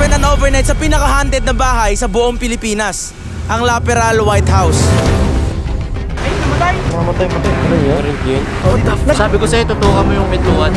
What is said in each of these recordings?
spend an overnight sa pinaka-haunted na bahay sa buong Pilipinas, ang Laperal White House. Ay, namatay! Mamatay. Ano yun? Sabi ko sa'yo, tutukan mo yung pintuan.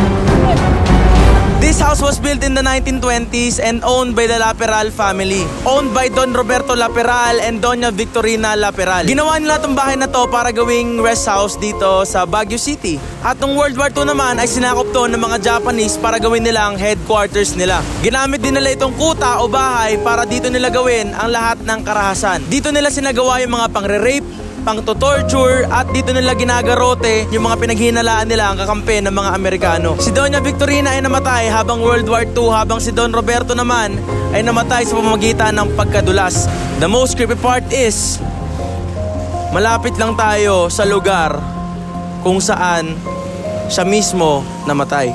This house was built in the 1920s and owned by the Laperal family. Owned by Don Roberto Laperal and Doña Victorina Laperal. Ginawa nila itong bahay na to para gawing rest house dito sa Baguio City. At nung World War II naman ay sinakop to ng mga Japanese para gawin nila ang headquarters nila. Ginamit din nila itong kuta o bahay para dito nila gawin ang lahat ng karahasan. Dito nila sinagawa yung mga pangre-rape, pang-torture at dito nila ginagarote yung mga pinaghinalaan nila ang kakampi ng mga Amerikano. Si Doña Victorina ay namatay habang World War II, habang si Don Roberto naman ay namatay sa pamamagitan ng pagkadulas. The most creepy part is, malapit lang tayo sa lugar kung saan siya mismo namatay.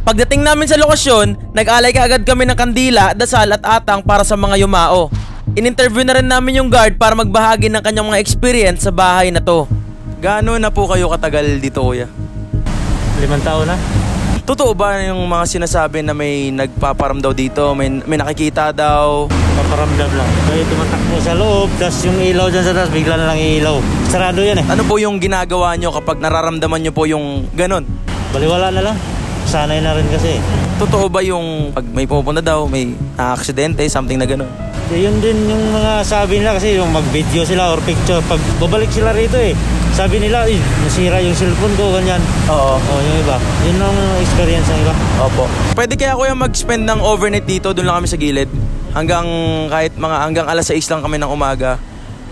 Pagdating namin sa lokasyon, nag-alay kaagad kami ng kandila, dasal at atang para sa mga yumao. In-interview na rin namin yung guard para magbahagi ng kanyang mga experience sa bahay na to. Gaano na po kayo katagal dito, kuya? 5 taon na. Totoo ba yung mga sinasabi na may nagpaparam daw dito? May nakikita daw? Paparamdam lang. Kaya tumatakbo sa loob, tapos yung ilaw dyan sa taas, bigla na lang ilaw. Sarado yan eh. Ano po yung ginagawa nyo kapag nararamdaman nyo po yung ganon? Baliwala na lang. Sanay na rin kasi. Totoo ba yung pag may pupunta daw, may aksidente, something na ganon? Yun din yung mga sabi nila kasi yung mag-video sila or picture. Pag babalik sila rito eh, sabi nila, nasira yung cellphone ko, ganyan. Oo. Yung iba. Yun ang experience ng iba. Opo. Pwede kaya kuya mag-spend ng overnight dito, doon lang kami sa gilid. Hanggang alas 6 lang kami ng umaga.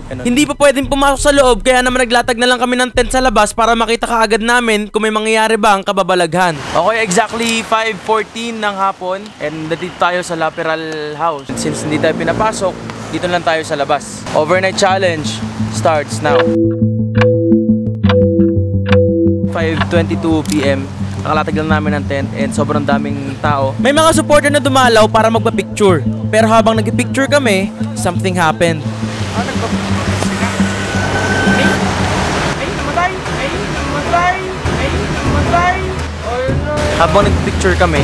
Ganun. Hindi pa pwedeng pumasok sa loob, kaya naman naglatag na lang kami ng tent sa labas para makita kaagad namin kung may mangyayari ba ang kababalaghan. Okay, exactly 5:14 ng hapon and dito tayo sa Laperal House. Since hindi tayo pinapasok, dito lang tayo sa labas. Overnight challenge starts now. 5:22 PM. Nakalatag lang namin ng tent and sobrang daming tao. May mga supporter na dumalaw para magpa-picture. Pero habang nag-picture kami, something happened. Habang nag-picture kami,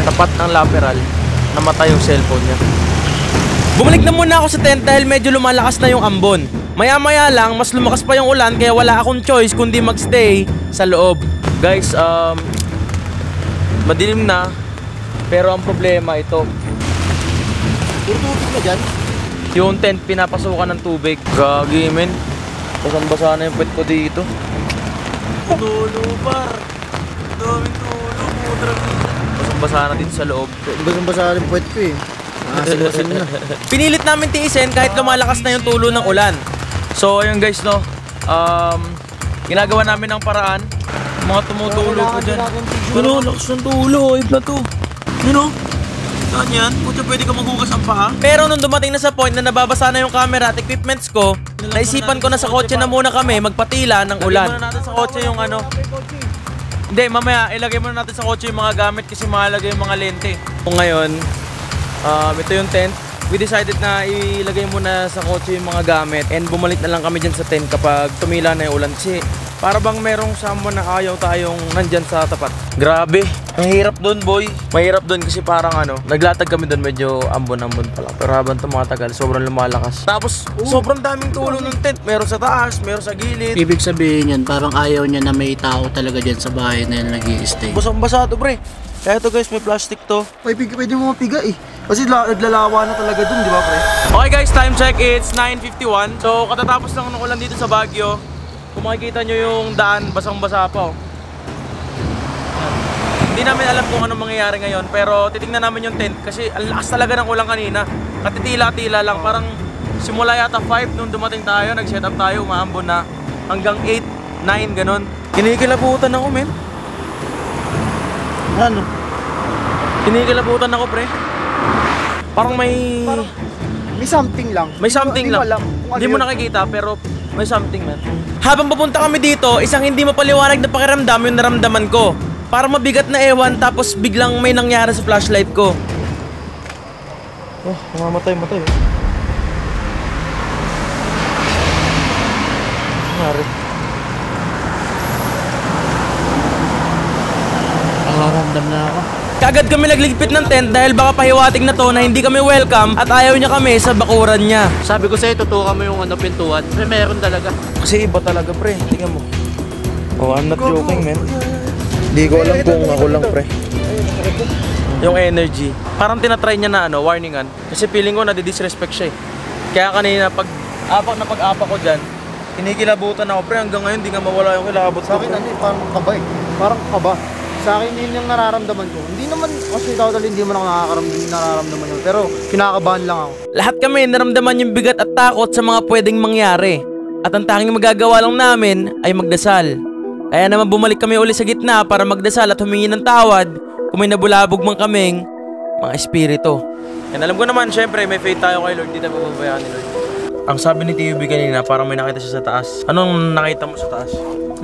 tapat ng Laperal, namatay yung cellphone niya. Bumalik na muna ako sa tent dahil medyo lumalakas na yung ambon. Maya-maya lang, mas lumakas pa yung ulan kaya wala akong choice kundi magstay sa loob. Guys, madilim na, pero ang problema ito. Puro tubig na dyan? Yung tent pinapasukan ng tubig. Gagi men, basang-basa na yung pet ko dito. Tulo par, daming tulo. Basang-basa na dito sa loob. Basang-basa rin puwet ko eh. Nakasin na. Pinilit namin tiisin kahit lumalakas na yung tulo ng ulan. So ayun guys no, ginagawa namin ng paraan. Mga tumutulo ko dyan. Ano, lakas ng tulo, ibla to. Ano? Saan yan? Kung pwede ka maghugas ang paa? Pero nung dumating na sa point na nababasa na yung camera at equipments ko, naisipan ko na sa kotse na muna kami magpatila ng ulan. Ilagay muna natin sa kotse yung ano. Hindi, mamaya ilagay muna natin sa kotse yung mga gamit kasi mahalaga yung mga lente. Kung ngayon, ito yung tent. We decided na ilagay muna sa kotse yung mga gamit and bumalik na lang kami dyan sa tent kapag tumila na yung ulan. Kasi para bang merong someone na ayaw tayong nandyan sa tapat. Grabe, ang hirap dun boy. Mahirap dun kasi parang naglatag kami dun, medyo ambon-ambon pa lang. Pero habang tumatagal, sobrang lumalakas. Tapos, sobrang daming tulo ng tent. Meron sa taas, meron sa gilid. Ibig sabihin yan, parang ayaw niya na may tao talaga dyan sa bahay na yan nag-i-stay. Basang-basa to pre. Kaya to guys, may plastic to. Pwede mo mapiga eh. Kasi naglalawa na talaga dun, di ba pre? Okay guys, time check, it's 9:51. So katatapos lang ng ulan dito sa Baguio. Kung makikita nyo yung daan, basang-basa pa oh. Hindi namin alam kung anong mangyayari ngayon, pero titingnan namin yung tent kasi ang lakas talaga ng ulan kanina. Katitila-tila lang, parang simula yata 5 nung dumating tayo, nag-set up tayo, umaambon na hanggang 8, 9, ganun. Kinikilabutan ako men. Ano? Kinikilabutan ako pre. Parang may something lang. May something lang. Hindi mo nakikita pero may something man. Habang papunta kami dito, isang hindi mapaliwanag na pakiramdam yung naramdaman ko. Parang mabigat na ewan tapos biglang may nangyari sa flashlight ko. Oh, mamamatay. Nangyari. Nakaramdam na ako. Kaagad kami nagligpit ng tent dahil baka pahiwatig na to na hindi kami welcome at ayaw niya kami sa bakuran niya. Sabi ko sa'yo, tutukan mo yung pintuan. Pero meron talaga. Kasi iba talaga pre, tingnan mo. Oh, I'm not joking man. Hindi ko alam kung ako lang pre. Yung energy. Parang tinatry niya na warningan. Kasi feeling ko nadi-disrespect siya eh. Kaya kanina pag-apak ko dyan, kinikilabutan ako pre, hanggang ngayon di nga mawala yung kilabot Sa akin parang kaba eh. Parang kaba. Sa akin yun yung nararamdaman ko. Hindi naman, kasi totally hindi man ako nararamdaman yun. Pero kinakabahan lang ako. Lahat kami naramdaman yung bigat at takot sa mga pwedeng mangyari. At ang tanging magagawa lang namin ay magdasal. Kaya naman bumalik kami uli sa gitna para magdasal at humingi ng tawad kung may nabulabog man kaming mga espiritu. And alam ko naman, syempre may faith tayo kay Lord, di tayo pababayaan ni Lord. Ang sabi ni TUB kanina, parang may nakita siya sa taas. Anong nakita mo sa taas?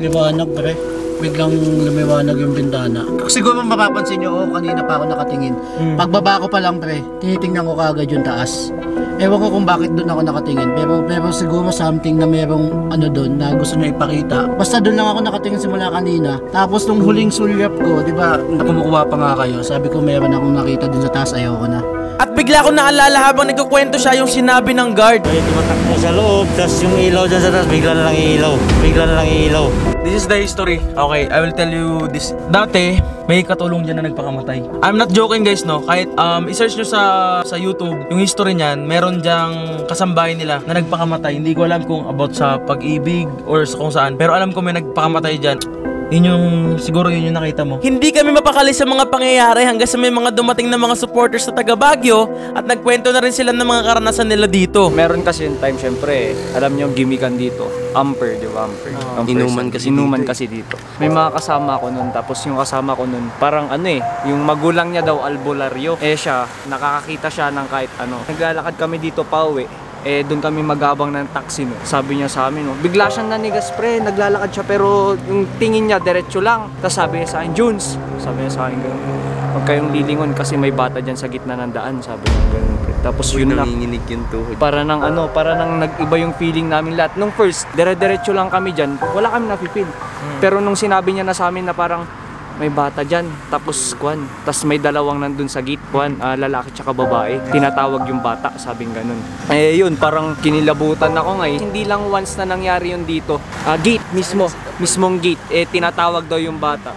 Liwanag, pre. Biglang lumiwanag yung bintana. Siguro mapapansin nyo, kanina pa ako nakatingin. Pagbaba ko pa lang, pre, tinitingnan ko kaagad yung taas. Ewan ko kung bakit doon ako nakatingin, pero siguro something na merong doon na gusto niya ipakita. Basta doon lang ako nakatingin simula kanina. Tapos nung huling sulyap ko, di ba, kumukuha pa nga kayo, sabi ko meron akong nakita dun sa taas, ayoko na. At bigla ko naalala habang nagkukwento siya yung sinabi ng guard. Ay, tumatakbo sa loob, tapos yung ilaw dyan sa taas, bigla na lang ilaw. Bigla na lang ilaw. This is the history. Okay, I will tell you this. Dati, may katulong dyan na nagpakamatay. I'm not joking guys, no? Kahit i-search nyo sa YouTube, yung history niyan, meron dyang kasambahay nila na nagpakamatay. Hindi ko alam kung about sa pag-ibig or sa kung saan. Pero alam ko may nagpakamatay dyan. Siguro yun yung nakita mo. Hindi kami mapakali sa mga pangyayari hanggang sa may mga dumating na mga supporters sa taga Baguio at nagkwento na rin sila ng mga karanasan nila dito. Meron kasi yung time, syempre, alam niyo yung gimmickan dito. Amper, di ba? Amper. Inuman kasi dito. May mga kasama ko nun, tapos yung kasama ko nun, parang yung magulang niya daw albularyo. Siya, nakakakita siya ng kahit ano. Naglalakad kami dito pa uwi. Doon kami magabang ng taxi, no. Sabi niya sa amin, no, bigla siyang nanigas, pre, naglalakad siya pero yung tingin niya diretso lang. Tapos sabi niya sa akin, Junes, sabi niya sa akin gano'n, huwag kayong lilingon kasi may bata dyan sa gitna ng daan, sabi niya gano'n, pre. Tapos yun na, Nanginginig yung tuhod. para nang nag-iba yung feeling namin lahat. Nung first, dire-diretso lang kami dyan, wala kami nafe-feel. Pero nung sinabi niya na sa amin na parang may bata dyan, tapos tas may dalawang nandun sa gate, lalaki tsaka babae, tinatawag yung bata, sabing ganun. Yun, parang kinilabutan ako ngayon. Hindi lang once na nangyari yun dito, gate mismong gate, tinatawag daw yung bata.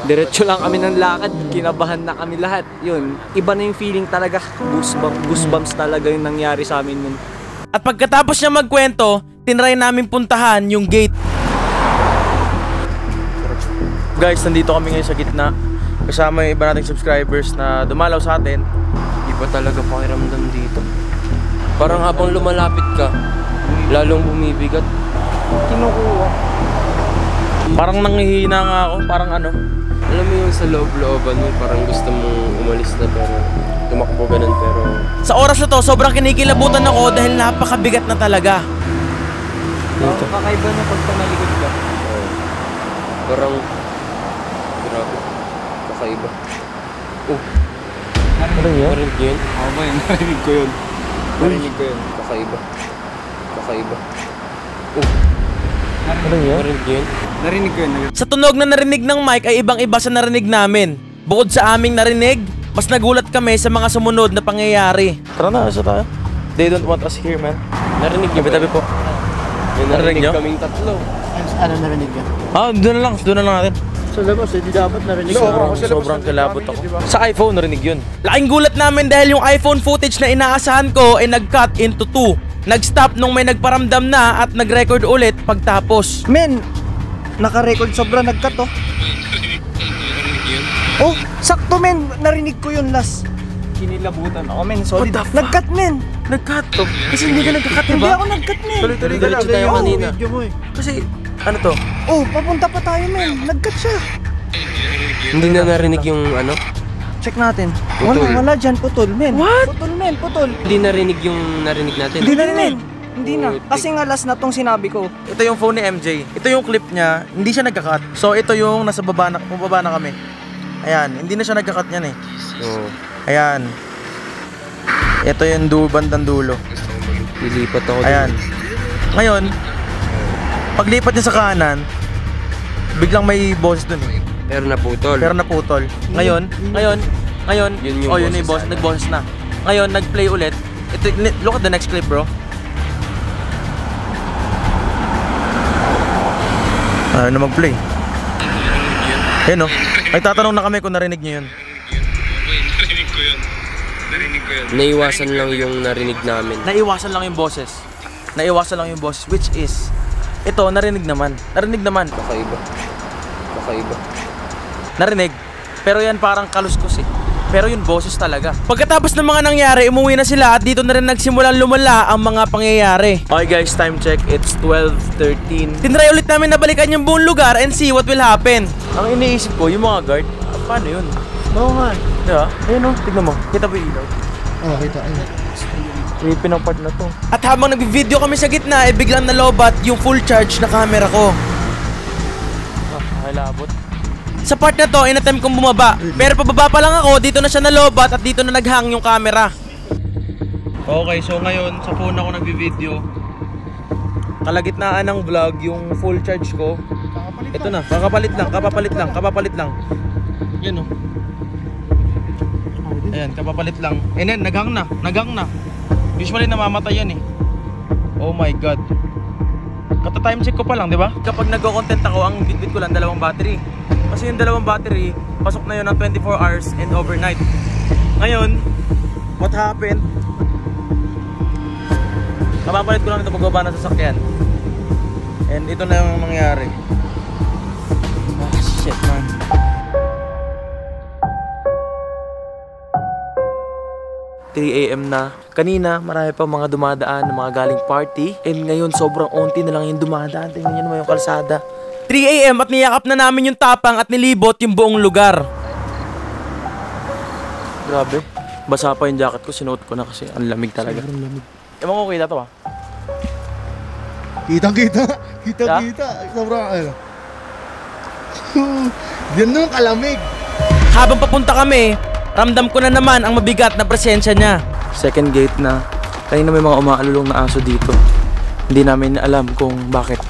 Diretso lang kami ng lakad, kinabahan na kami lahat. Yun, iba na yung feeling talaga, goosebumps talaga yung nangyari sa amin nun. At pagkatapos niya magkwento, tinry namin puntahan yung gate. Guys, nandito kami ngayon sa gitna. Kasama yung iba nating subscribers na dumalaw sa atin. Iba talaga pakiramdam dito. Parang habang lumalapit ka, lalong bumibigat. Kinukuha. Parang nanghihina nga ako, parang Alam mo yung sa loob-looban mo, parang gusto mong umalis na pero tumakbo ganun pero... Sa oras na to, sobrang kinikilabutan ako dahil napakabigat na talaga. Kakaiba na pag tumalikod ka. Parang... Grabe. Kakaiba. Narinig yun? Oo ba yun? Narinig ko yun. Kakaiba. Narinig ko yun. Sa tunog na narinig ng mic ay ibang-iba sa narinig namin. Bukod sa aming narinig, mas nagulat kami sa mga sumunod na pangyayari. Tara na, asa tayo? They don't want us here, man. Narinig niyo ba? Tabi po. May Narinig narinig niyo? kaming tatlo. Ano narinig ka? Doon na lang natin. Sa labas, hindi dapat narinig Sobrang kilabot ako. Sa iPhone, narinig yun. Laking gulat namin dahil yung iPhone footage na inaasahan ko ay nag-cut into 2. Nag-stop nung may nagparamdam na at nag-record ulit pagtapos. Men, naka-record sobra nag-cut oh. Oh, sakto men, narinig ko yun last. Kinilabutan ako men, solid. Nag-cut men. Nag-cut to. Kasi hindi ka nag-cut, Hindi diba? ako nag-cut men. Tuloy-tuloy ka lang. Diretso tayo kanina. Kasi, ano to? Oh, papunta pa tayo men. Nag-cut siya. Hindi na narinig yung ano? Check natin. Putol. Wala dyan, putol men. What? Putol men, putol. Hindi narinig yung narinig natin. Hindi na men. Hindi na. Kasi nga last na tong sinabi ko. Ito yung phone ni MJ. Ito yung clip niya. Hindi siya nagka-cut. So, ito yung nasa baba na kami. Ayan. Hindi na siya nagka-cut yan eh. Oo. Ayan. Ito yung bandang dulo. Lilipat ako Ayan. Ngayon, paglipat niya sa kanan, biglang may boses dun eh. Pero naputol. Pero naputol. Ngayon, Yun yung yun yung boses nag-boses na. Ngayon, nag-play ulit. Ito, look at the next clip, bro. Ayaw na mag-play. Ayun o. Ay, tatanong na kami kung narinig nyo yun. Naiwasan lang yung narinig namin. Naiwasan lang yung boses. Naiwasan lang yung boses, which is, ito, narinig naman. Narinig naman. Kakaiba. Narinig. Pero yan parang kaluskos eh. Pero yung boses talaga. Pagkatapos ng mga nangyari, umuwi na sila at dito na rin nagsimulang lumala ang mga pangyayari. Okay guys, time check. It's 12:13. Tinry ulit namin na balikan yung buong lugar and see what will happen. Ang iniisip ko, yung mga guard, paano yun? Oo nga. Diba? Ayun o, tignan mo. Kita ba yung ilaw? Oo, kita. Creepy ng part na to. At habang nag-video kami sa gitna, biglang nalobat yung full charge na camera ko. Labot. Sa part na to, in-attempt kong bumaba. Pero pababa pa lang ako, dito na siya nalobat at dito na naghang yung camera. Okay, so ngayon, sa phone ako nagbi-video. Kalagitnaan ng vlog, yung full charge ko. Ito na, kapapalit lang. Yan o. Ayan, kapapalit lang. And then, naghang na. Usually namamatay yan eh. Oh my god. Kata-time check ko pa lang, di ba? Kapag nagko-content ako, ang bitbit ko lang 2 battery. Kasi yung 2 battery, pasok na yun ng 24 hours and overnight. Ngayon, what happened? Kapapalit ko lang ito pagbaba ng sasakyan. And ito na yung nangyari. Ah, shit man. AM na. Kanina, marami pa mga dumadaan ng mga galing party. And ngayon, sobrang onti na lang yung dumadaan. Tingnan nyo naman yung kalsada. 3 AM at niyakap na namin yung tapang at nilibot yung buong lugar. Grabe. Basa pa yung jacket ko. Sinuot ko na kasi ang lamig talaga. Sobrang lamig. Ewan ko kita to Kita. Yeah? Sobrang ano. Yan nung kalamig. Habang papunta kami, ramdam ko na naman ang mabigat na presensya niya. Second gate na. Kanina may mga umaalulong na aso dito. Hindi namin alam kung bakit.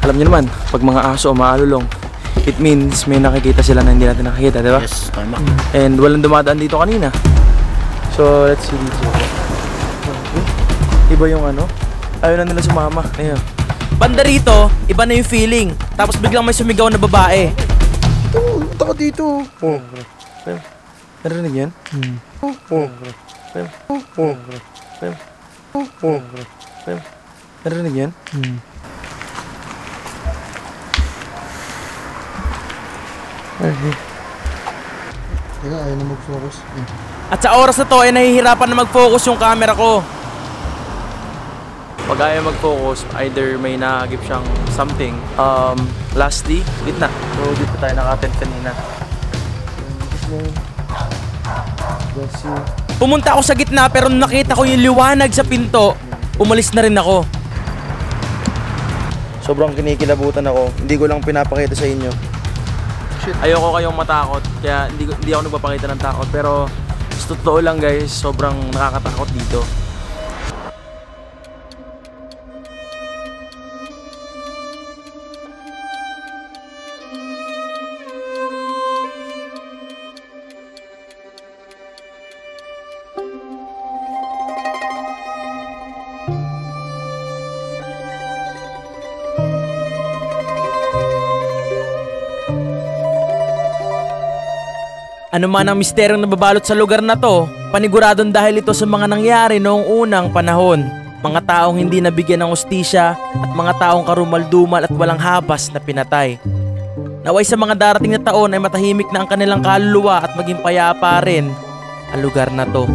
Alam niyo naman, pag mga aso umaalulong, it means may nakikita sila na hindi natin nakikita, di ba? Yes, tama. And walang dumadaan dito kanina. So, let's see dito. Iba yung ano? Ayaw na nila sumama. Ayun. Banda rito, iba na yung feeling. Tapos biglang may sumigaw na babae. Punta ka dito. Oh. Narinig yan? Narinig yan? Teka, ayaw na mag-focus. At sa oras na to ay nahihirapan na mag-focus yung camera ko. Pag ayaw mag-focus, either may naagip siyang something. Lastly, gitna. So dito tayo naka-attend kanina. Pumunta ako sa gitna pero nung nakita ko yung liwanag sa pinto, umalis na rin ako. Sobrang kinikilabutan ako. Hindi ko lang pinapakita sa inyo. Ayoko kayong matakot, kaya hindi ako nagpapakita ng takot. Pero sa totoo lang guys, sobrang nakakatakot dito. Ano man ang misteryong nababalot sa lugar na to, paniguradong dahil ito sa mga nangyari noong unang panahon. Mga taong hindi nabigyan ng ustisya at mga taong karumaldumal at walang habas na pinatay. Naway sa mga darating na taon ay matahimik na ang kanilang kaluluwa at maging payapa rin ang lugar na to.